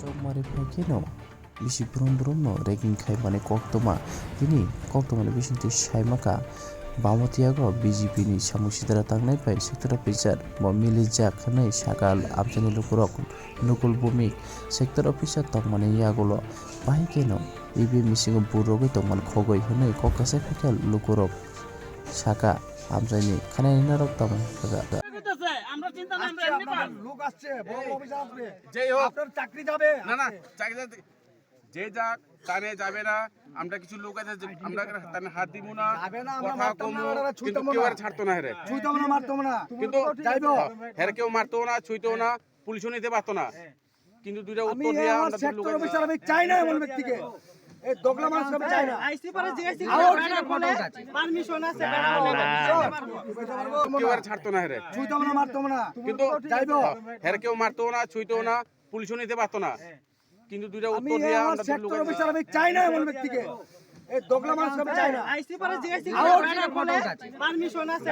Tomare Pagino, Bishi Bruno, Regging Kaimane Koktoma, Dini, Koktoma Bishinti Shaimaka, Bamatiago, BGP, Shamushidra Tangnai Pai, Sector Officer, Momili Jack, Hanai, Shakal, Abjani Lukurok, Nukul Bumik, Sector Officer Tokmane Yagolo, Pahikeno, Ibi missing a Burogi Toman Kogoi, Hanai, Kokasaka, Lukurok, Shaka, Abjani, Kananarok Toman. লোক আসছে বড় officer আসবে যেই হোক আপনার চাকরি যাবে না চাকরি যে যাক তানে যাবে না আমরা কিছু লোক আছে আমরা তানে হাত দিব না কথা কম কিন্তু কেউ আর ছাড়তো না হেরে ছুঁইতো না মারতো না কিন্তু যাইবো হেরে কেউ মারতো না ছুঁইতো না পুলিশও নিতে পারতো না কিন্তু দুইটা উত্তর দিয়া আমরা লোক অফিসার আমি চাই না এমন ব্যক্তিকে এই দগলা মানুষ আমি চাই না আইসি পরে জিএসটি পারমিশন আছে কেউ আর ছাড়তো না হেরে ছুঁইতো না মারতো না কিন্তু যাইবো হেরে কেউ মারতো না ছুঁইতো না পুলিশও নিতে পারতো না কিন্তু দুইটা উত্তর দিয়া আমরা লোক অফিসার আমি চাই না এমন ব্যক্তিকে এই দগলা মানুষ আমি চাই না আইসি পরে জিএসটি পারমিশন আছে